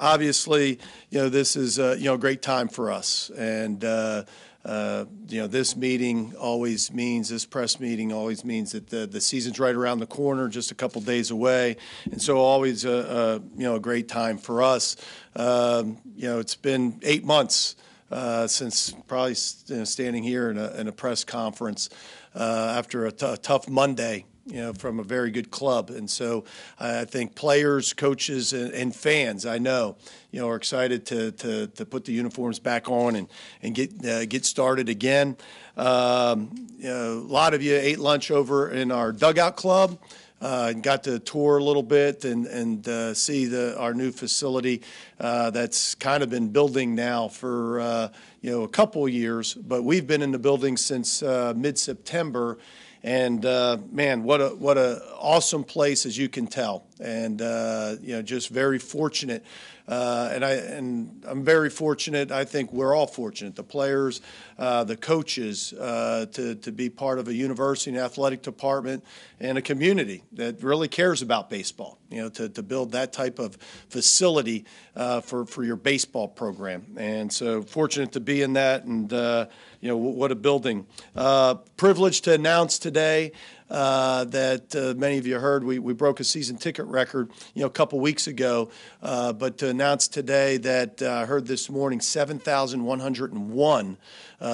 obviously, this is a great time for us, and this meeting always means, this press meeting always means that the season's right around the corner, just a couple days away, and so always a great time for us. It's been 8 months since probably standing here in a press conference after a tough Monday, from a very good club. And so I think players, coaches, and fans, I know, are excited to put the uniforms back on and get started again. A lot of you ate lunch over in our dugout club. Got to tour a little bit and see our new facility that's kind of been building now for a couple years, but we've been in the building since mid-September. And man, what a awesome place, as you can tell, and just very fortunate. And I'm very fortunate. I think we're all fortunate. The players, the coaches, to be part of a university and athletic department and a community that really cares about baseball. To build that type of facility for your baseball program. And so fortunate to be in that, and what a building. Privileged to announce today that many of you heard we broke a season ticket record a couple weeks ago, but to announce today that I heard this morning 7,101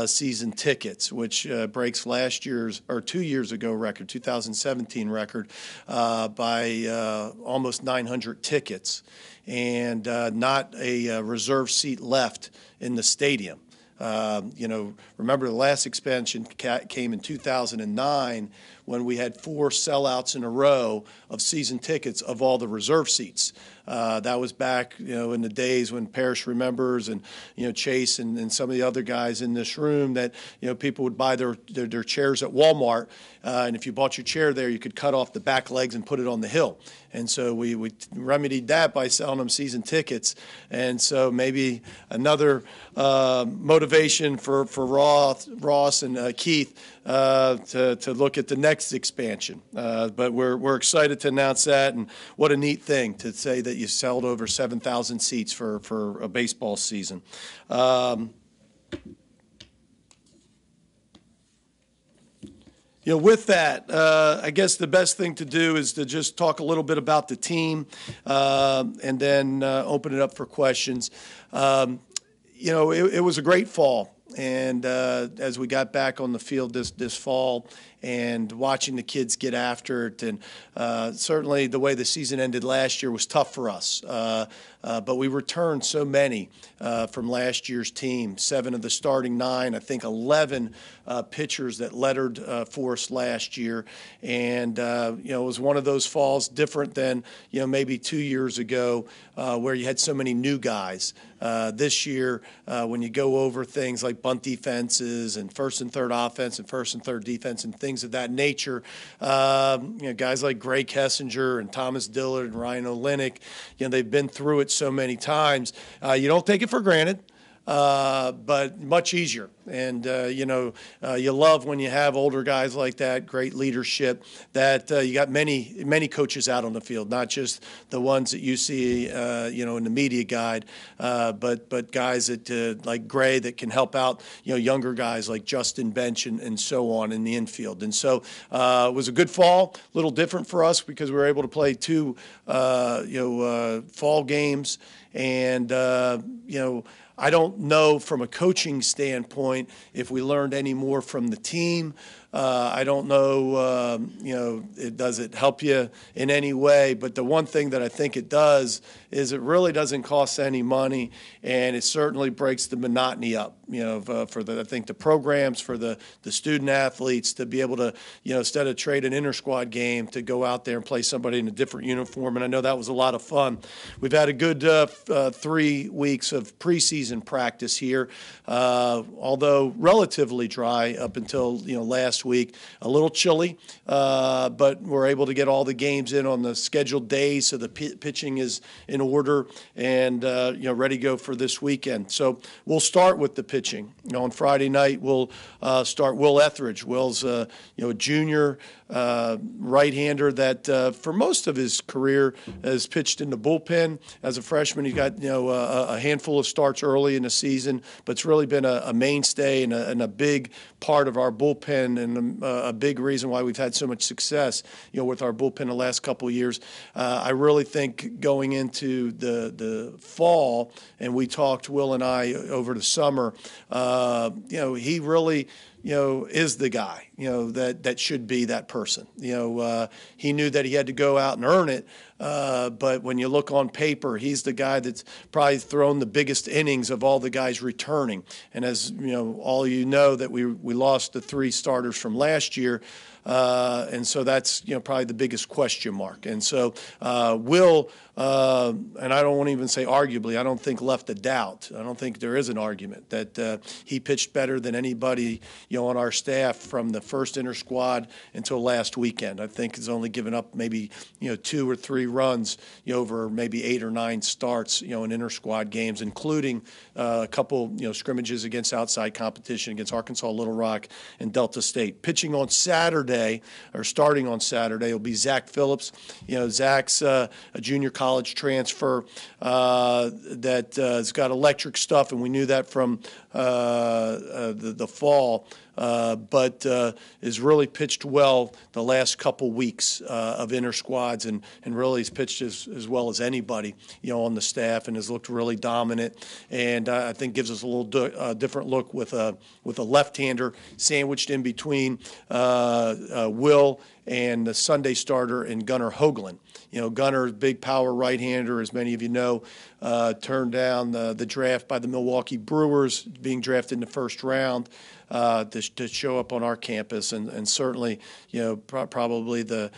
season tickets, which breaks last year's or 2 years ago record, 2017 record, by almost 900 tickets, and not a reserve seat left in the stadium. Remember the last expansion came in 2009 when we had 4 sellouts in a row of season tickets of all the reserve seats. That was back, in the days when Parrish remembers, and Chase and some of the other guys in this room, that people would buy their chairs at Walmart, and if you bought your chair there, you could cut off the back legs and put it on the hill. And so we remedied that by selling them season tickets. And so maybe another motivation for Ross and Keith to look at the next expansion. But we're excited to announce that, and what a neat thing to say that you sold over 7,000 seats for a baseball season. With that, I guess the best thing to do is to just talk a little bit about the team, and then open it up for questions. It was a great fall, and as we got back on the field this fall and watching the kids get after it, and certainly the way the season ended last year was tough for us. But we returned so many from last year's team, 7 of the starting 9, I think 11 pitchers that lettered for us last year. And, it was one of those falls different than, maybe 2 years ago where you had so many new guys. This year, when you go over things like bunt defenses and first and third offense and first and third defense and things of that nature, guys like Gray Kessinger and Thomas Dillard and Ryan Olenek, they've been through it so many times. You don't take it for granted, but much easier. And, you love when you have older guys like that, great leadership, that you got many coaches out on the field, not just the ones that you see, in the media guide, but guys that like Gray that can help out, younger guys like Justin Bench and so on in the infield. And so it was a good fall, a little different for us because we were able to play 2, fall games. And, I don't know from a coaching standpoint if we learned any more from the team. I don't know, does it help you in any way? But the one thing that I think it does is it really doesn't cost any money, and it certainly breaks the monotony up, for the programs, for the student athletes to be able to, instead of trade an inter-squad game, to go out there and play somebody in a different uniform. And I know that was a lot of fun. We've had a good 3 weeks of preseason practice here, although relatively dry up until, last last week. A little chilly, but we're able to get all the games in on the scheduled days, so the pitching is in order and ready to go for this weekend. So we'll start with the pitching. On Friday night, we'll start Will Etheridge. Will's a junior right-hander that for most of his career has pitched in the bullpen. As a freshman, he got a handful of starts early in the season, but it's really been a mainstay and a big part of our bullpen, and a big reason why we've had so much success with our bullpen the last couple of years. I really think going into the fall, and we talked, Will and I, over the summer, he really is the guy, that should be that person. He knew that he had to go out and earn it, but when you look on paper, he's the guy that's probably thrown the biggest innings of all the guys returning. And as all that we lost the 3 starters from last year, and so that's probably the biggest question mark. And so Will, and I don't want to even say arguably, I don't think left a doubt. I don't think there is an argument that he pitched better than anybody on our staff from the first inter squad until last weekend. I think he's only given up maybe 2 or 3 runs over maybe 8 or 9 starts in inter squad games, including a couple scrimmages against outside competition against Arkansas, Little Rock, and Delta State. Pitching on Saturday, or starting on Saturday, will be Zach Phillips. Zach's a junior college transfer that has got electric stuff, and we knew that from the fall. But has really pitched well the last couple weeks of inter squads, and really has pitched as well as anybody on the staff, and has looked really dominant, and I think gives us a little different look with a left-hander sandwiched in between Will and the Sunday starter in Gunnar Hoagland. Gunnar, big power right-hander, as many of you know, turned down the draft by the Milwaukee Brewers, being drafted in the first round to show up on our campus, and certainly, probably the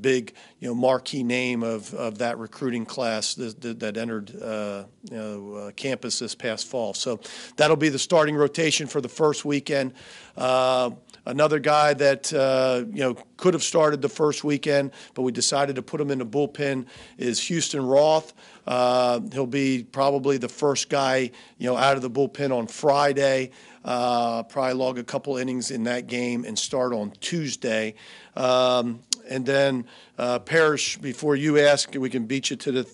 big, marquee name of that recruiting class that entered campus this past fall. So that'll be the starting rotation for the first weekend. Another guy that could have started the first weekend, but we decided to put him in the bullpen, is Houston Roth. He'll be probably the first guy out of the bullpen on Friday. Probably log a couple innings in that game and start on Tuesday. And then Parrish, before you ask, we can beat you to the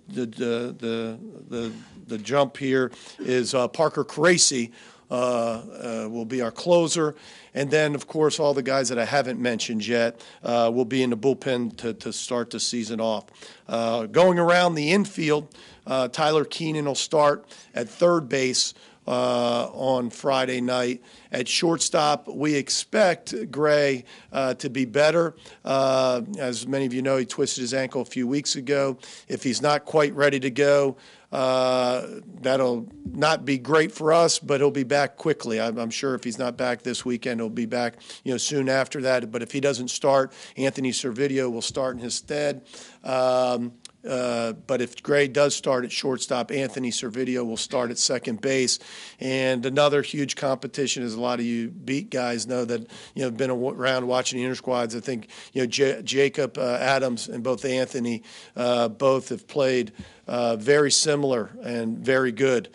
jump here, is Parker Caracci. Will be our closer. And then, of course, all the guys that I haven't mentioned yet will be in the bullpen to start the season off. Going around the infield, Tyler Keenan will start at third base on Friday night. At shortstop, we expect Gray to be better. As many of you know, he twisted his ankle a few weeks ago. If he's not quite ready to go, that'll not be great for us, but he'll be back quickly. I'm sure if he's not back this weekend, he'll be back soon after that. But if he doesn't start, Anthony Servideo will start in his stead. But if Gray does start at shortstop, Anthony Servideo will start at second base. And another huge competition, as a lot of you beat guys know that have been around watching the inter squads. I think Jacob Adams and both Anthony both have played very similar and very good,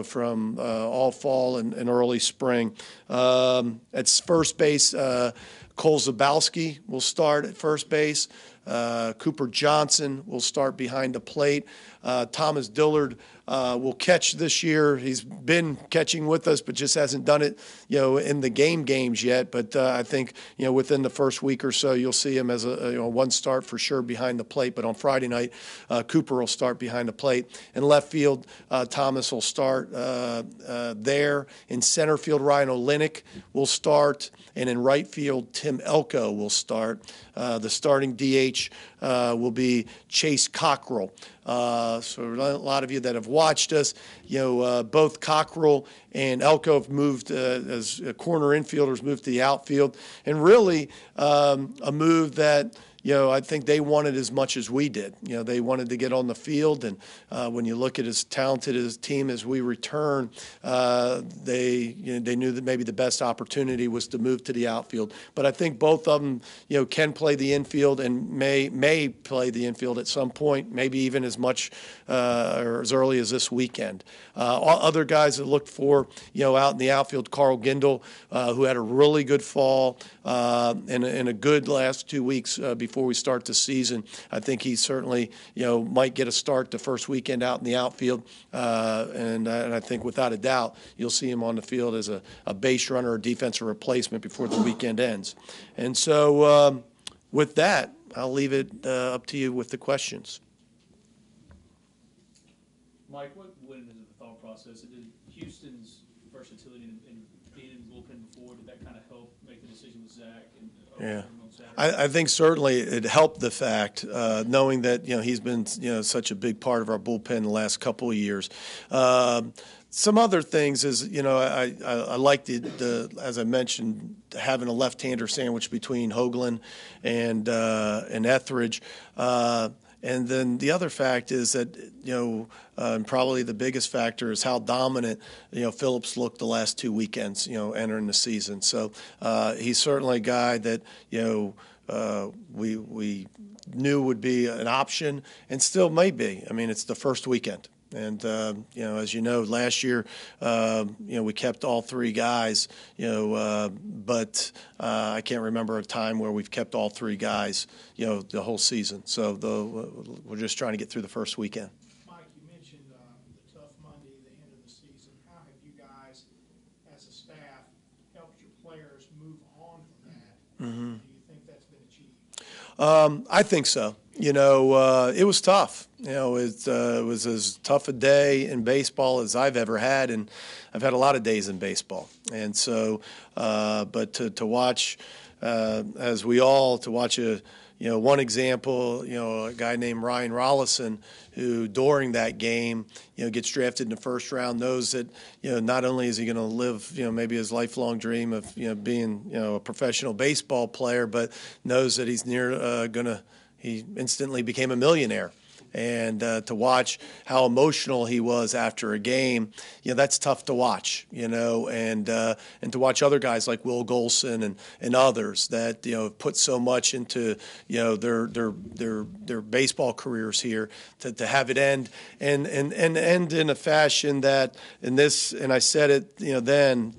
from all fall and early spring. At first base, Cole Zabowski will start at first base. Cooper Johnson will start behind the plate. Thomas Dillard will catch this year. He's been catching with us, but just hasn't done it, in the games yet. But I think, within the first week or so, you'll see him as a one start for sure behind the plate. But on Friday night, Cooper will start behind the plate. In left field, Thomas will start there. In center field, Ryan Olenek will start. And in right field, Tim Elko will start. The starting DH will be Chase Cockrell. So a lot of you that have watched us, both Cockrell and Elko have moved as corner infielders, moved to the outfield. And really a move that, I think they wanted as much as we did. They wanted to get on the field, and when you look at as talented as team as we return, they knew that maybe the best opportunity was to move to the outfield. But I think both of them, can play the infield and may play the infield at some point, maybe even as much or as early as this weekend. Other guys that looked for, out in the outfield, Carl Gindel, who had a really good fall and a good last 2 weeks before we start the season. I think he certainly, might get a start the first weekend out in the outfield, and I think without a doubt you'll see him on the field as a base runner or defensive replacement before the weekend ends. And so with that, I'll leave it up to you with the questions. Mike, what went into the thought process? Did Houston's versatility and being in the bullpen before, did that kind of help make the decision with Zach? Yeah. I think certainly it helped the fact, knowing that, he's been, such a big part of our bullpen the last couple of years. Some other things is, I like the as I mentioned, having a left-hander sandwich between Hoagland and Etheridge. And then the other fact is that, and probably the biggest factor is how dominant, Phillips looked the last 2 weekends, entering the season. So he's certainly a guy that, we knew would be an option and still may be. I mean, it's the first weekend. And, as you know, last year, we kept all 3 guys, but I can't remember a time where we've kept all 3 guys, the whole season. So we're just trying to get through the first weekend. Mike, you mentioned the tough Monday at the end of the season. How have you guys, as a staff, helped your players move on from that? Mm-hmm. Do you think that's been achieved? I think so. It was tough. It was as tough a day in baseball as I've ever had, and I've had a lot of days in baseball. And so, but to watch, as we all, to watch one example, a guy named Ryan Rollison, who during that game, gets drafted in the first round, knows that, not only is he going to live, maybe his lifelong dream of, being, a professional baseball player, but knows that he's he instantly became a millionaire. And to watch how emotional he was after a game, that's tough to watch, and to watch other guys like Will Golson and others that, put so much into, their baseball careers here to have it end and end in a fashion that and I said it, then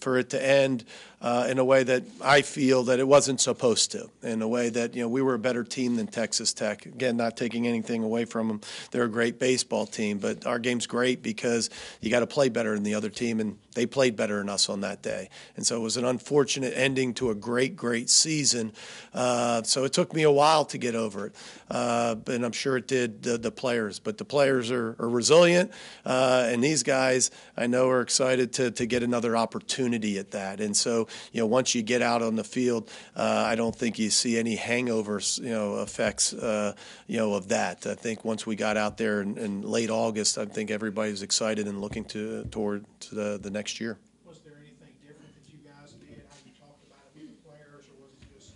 for it to end in a way that I feel that it wasn't supposed to, in a way that, we were a better team than Texas Tech. Again, not taking anything away from them. They're a great baseball team, but our game's great because you got to play better than the other team, and they played better than us on that day. And so it was an unfortunate ending to a great, great season. So it took me a while to get over it, and I'm sure it did the players. But the players are resilient, and these guys I know are excited to get another opportunity at that. And so, once you get out on the field, I don't think you see any hangovers, effects, of that. I think once we got out there in late August, I think everybody's excited and looking toward the next year. Was there anything different that you guys did, how you talked about it with the players, or was it just,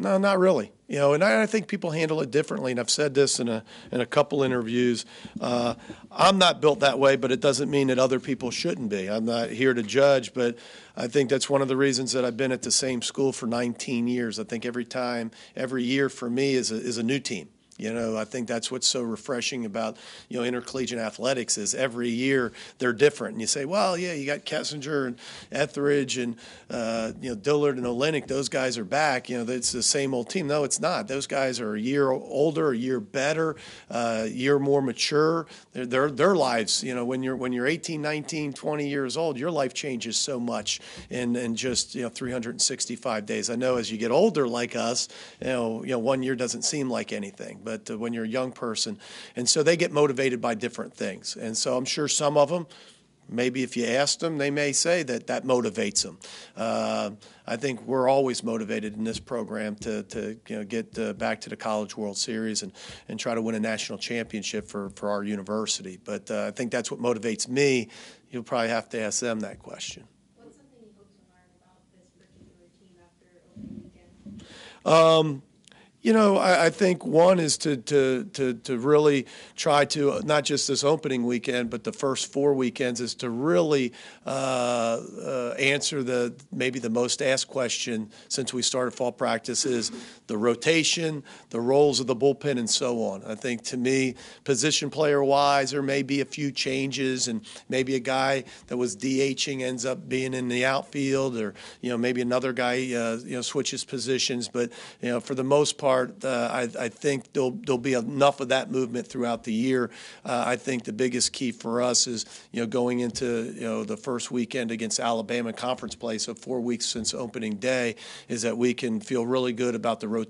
No, not really. And I think people handle it differently, and I've said this in a couple interviews. I'm not built that way, but it doesn't mean that other people shouldn't be. I'm not here to judge, but I think that's one of the reasons that I've been at the same school for 19 years. I think every year for me is a new team. I think that's what's so refreshing about, intercollegiate athletics is every year they're different. And you say, well, yeah, you got Kessinger and Etheridge and, Dillard and Olenek. Those guys are back. It's the same old team. No, it's not. Those guys are a year older, a year better, a year more mature. Their lives, when you're 18, 19, 20 years old, your life changes so much in just, 365 days. I know as you get older like us, 1 year doesn't seem like anything. But when you're a young person, and so they get motivated by different things. And so I'm sure some of them, maybe if you asked them, they may say that motivates them. I think we're always motivated in this program to get back to the College World Series and try to win a national championship for our university. But I think that's what motivates me. You'll probably have to ask them that question. What's something you hope to learn about this particular team after opening weekend? I think one is to really try to, not just this opening weekend, but the first 4 weekends, is to really answer maybe the most asked question since we started fall practice, is the rotation, the roles of the bullpen, and so on. I think, to me, position player-wise, there may be a few changes, and maybe a guy that was DHing ends up being in the outfield, or maybe another guy switches positions. But for the most part, I think there'll be enough of that movement throughout the year. I think the biggest key for us is going into the first weekend against Alabama conference play, so 4 weeks since opening day, is that we can feel really good about the rotation,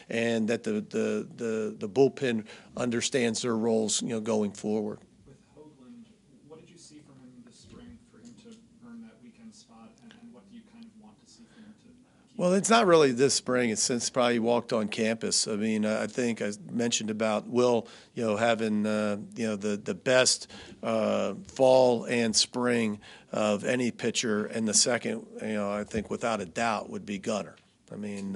and that the bullpen understands their roles going forward. With Hoagland, what did you see from him this spring for him to earn that weekend spot, and what do you kind of want to see from him to keep? Well, it's not really this spring. It's since probably walked on campus. I mean, I think I mentioned about Will, having the best fall and spring of any pitcher, and the second, I think without a doubt, would be Gunnar. I mean,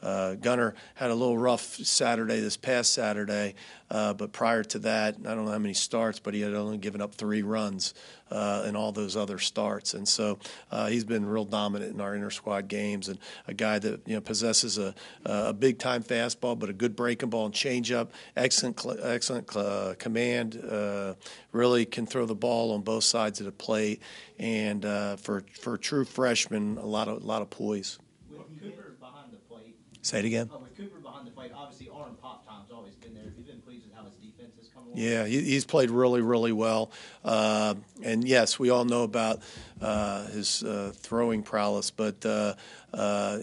Gunnar had a little rough Saturday, this past Saturday, but prior to that, I don't know how many starts, but he had only given up 3 runs in all those other starts. And so he's been real dominant in our inter-squad games, and a guy that possesses a big-time fastball, but a good breaking ball and changeup, excellent command, really can throw the ball on both sides of the plate, and for a true freshman, a lot of poise. Cooper behind the plate. Say it again. With Cooper behind the plate, obviously arm pop time's always been there. Have you been pleased with how his defense has come along? Yeah, he's played really, really well. And yes, we all know about his throwing prowess, but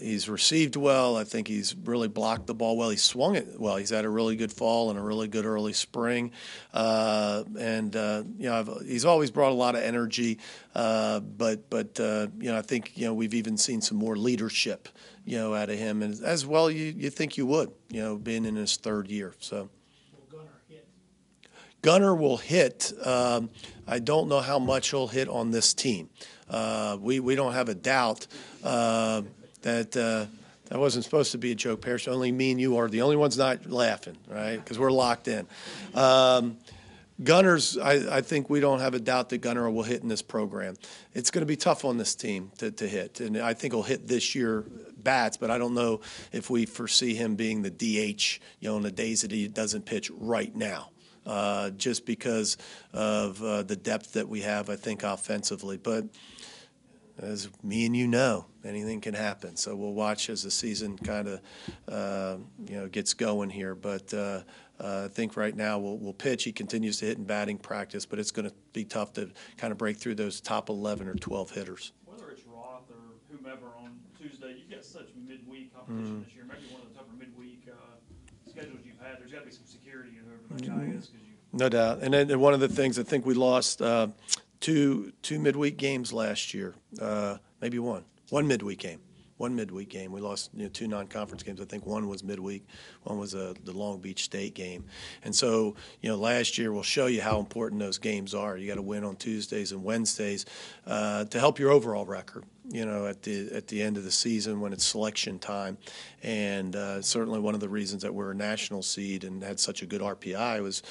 he's received well. I think he's really blocked the ball well. He swung it well. He's had a really good fall and a really good early spring. He's always brought a lot of energy. But I think we've even seen some more leadership out of him, and as well you think you would, being in his 3rd year. So. Will Gunnar hit? Gunnar will hit. I don't know how much he'll hit on this team. We don't have a doubt that wasn't supposed to be a joke, Parrish. Only me and you are the only ones not laughing, right? Because we're locked in. Gunnar's, I think we don't have a doubt that Gunnar will hit in this program. It's going to be tough on this team to hit, and I think he'll hit this year bats, but I don't know if we foresee him being the DH, on the days that he doesn't pitch right now, just because of the depth that we have, I think, offensively. But as me and anything can happen. So we'll watch as the season kind of, gets going here. But I think right now we'll pitch. He continues to hit in batting practice, but it's going to be tough to kind of break through those top 11 or 12 hitters. Whether it's Roth or whomever on Tuesday, you've got such midweek competition this year. Maybe one of the tougher midweek schedules you've had. There's got to be some security in whoever that guy is. No doubt. And then one of the things, I think we lost two midweek games last year, maybe one midweek game. We lost 2 non-conference games. I think one was midweek, one was the Long Beach State game. And so, last year will show you how important those games are. You got to win on Tuesdays and Wednesdays to help your overall record, at the end of the season when it's selection time. And certainly one of the reasons that we're a national seed and had such a good RPI was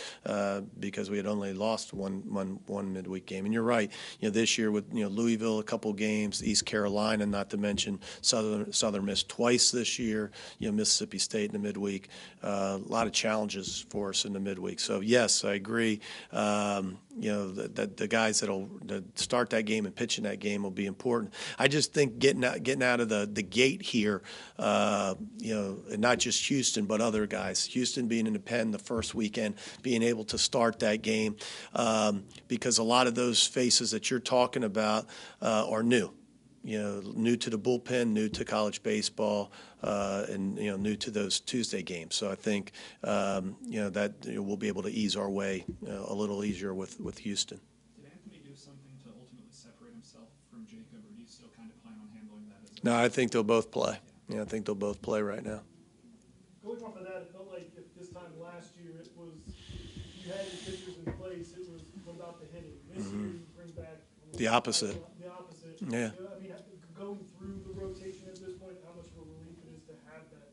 because we had only lost one midweek game. And you're right, this year with Louisville a couple games, East Carolina, not to mention Southern Miss twice this year, Mississippi State in the midweek, a lot of challenges for us in the midweek. So yes, I agree. The guys that'll start that game and pitch in that game will be important. I just think getting out of the gate here, and not just Houston, but other guys. Houston being in the pen the first weekend, being able to start that game, because a lot of those faces that you're talking about are new. New to the bullpen, new to college baseball, and new to those Tuesday games. So I think that we'll be able to ease our way a little easier with Houston. Did Anthony do something to ultimately separate himself from Jacob, or do you still kind of plan on handling that as No, I think they'll both play. Yeah, I think they'll both play right now. Going off of that, it felt like if this time last year it was you had your pitchers in place, it was what about the hitting. This year you bring back The opposite. The opposite. Yeah. I mean, going through the rotation at this point, how much of a relief it is to have that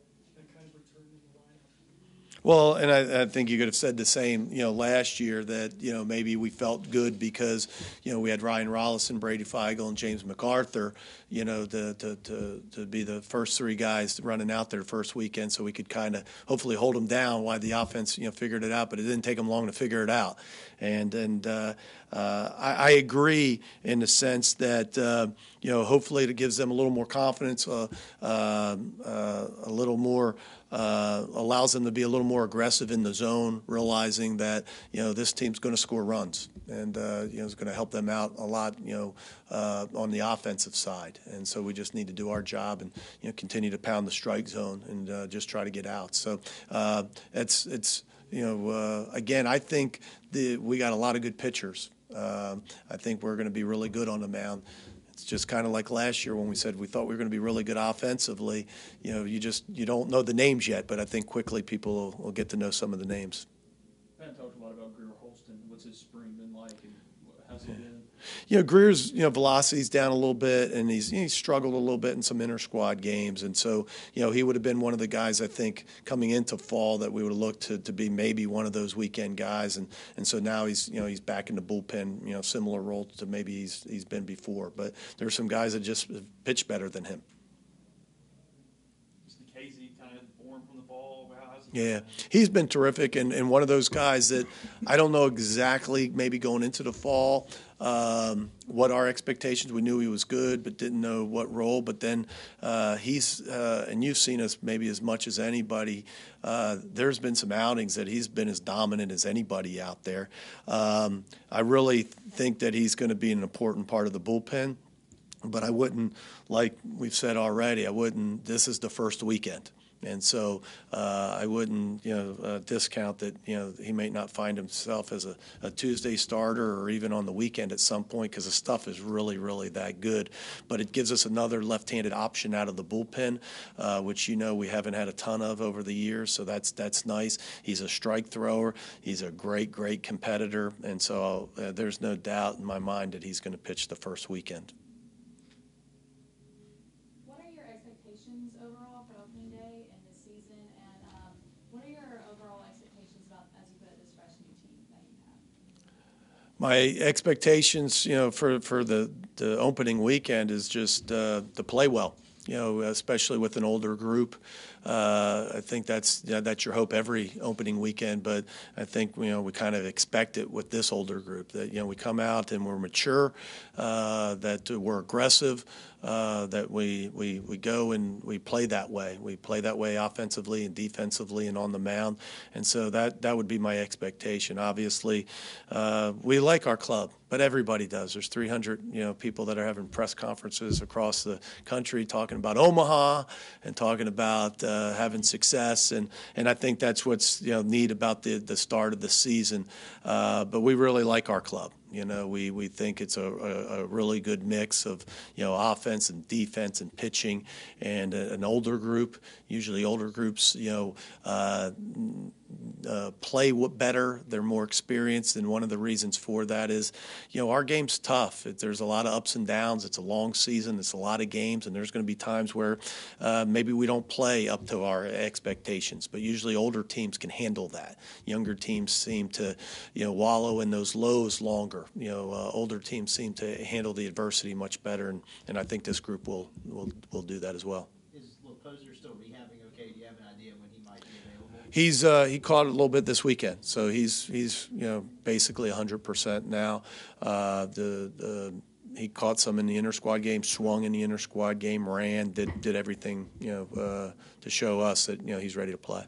Well, and I think you could have said the same, last year that, maybe we felt good because, we had Ryan Rollison, Brady Feigl, and James MacArthur, to be the first three guys running out there first weekend, so we could kind of hopefully hold them down while the offense, figured it out. But it didn't take them long to figure it out. I agree in the sense that hopefully it gives them a little more confidence, a little more. Allows them to be a little more aggressive in the zone, realizing that this team's going to score runs, and it's going to help them out a lot, on the offensive side. And so we just need to do our job and continue to pound the strike zone and just try to get out. So again, I think we got a lot of good pitchers. I think we're going to be really good on the mound. It's just kind of like last year when we said we thought we were going to be really good offensively. You don't know the names yet, but I think quickly people will get to know some of the names. Ben talked a lot about Greer Holston. What's his spring been like, and how's he been? Greer's velocity's down a little bit, and he's struggled a little bit in some inter-squad games, and so he would have been one of the guys I think coming into fall that we would have looked to be maybe one of those weekend guys, and so now he's back in the bullpen, similar role to maybe he's been before, but there are some guys that just pitch better than him. Is the Casey kind of born from the fall? How's it Yeah, he's been terrific, and one of those guys that I don't know exactly maybe going into the fall what our expectations. We knew he was good, but didn't know what role. But then he's and you've seen us maybe as much as anybody. There's been some outings that he's been as dominant as anybody out there. I really think that he's going to be an important part of the bullpen. But I wouldn't, like we've said already, this is the first weekend. And so I wouldn't, discount that, he may not find himself as a Tuesday starter or even on the weekend at some point because the stuff is really, really that good. But it gives us another left-handed option out of the bullpen, which, we haven't had a ton of over the years. So that's nice. He's a strike thrower. He's a great, great competitor. And so there's no doubt in my mind that he's going to pitch the first weekend. Overall for opening day and this season, and what are your overall expectations about as you put this fresh new team that you have? My expectations, for the opening weekend is just to play well. Especially with an older group. I think that's your hope every opening weekend, but I think, we kind of expect it with this older group that, we come out and we're mature, that we're aggressive, that we go and we play that way. We play that way offensively and defensively and on the mound. And so that would be my expectation. Obviously, we like our club, but everybody does. There's 300, people that are having press conferences across the country talking about Omaha and talking about having success, and I think that's what's neat about the start of the season. But we really like our club. We think it's a really good mix of offense and defense and pitching, and an older group. Usually older groups play better. They're more experienced, and one of the reasons for that is our game's tough. There's a lot of ups and downs. It's a long season. It's a lot of games, and there's going to be times where maybe we don't play up to our expectations. But usually older teams can handle that. Younger teams seem to wallow in those lows longer. Older teams seem to handle the adversity much better, and I think this group will do that as well. Is Poser still rehabbing okay? Do you have an idea when he might be He available? caught it a little bit this weekend, so he's basically 100% now. He caught some in the inter-squad game, swung in the inter-squad game, ran, did everything to show us that he's ready to play.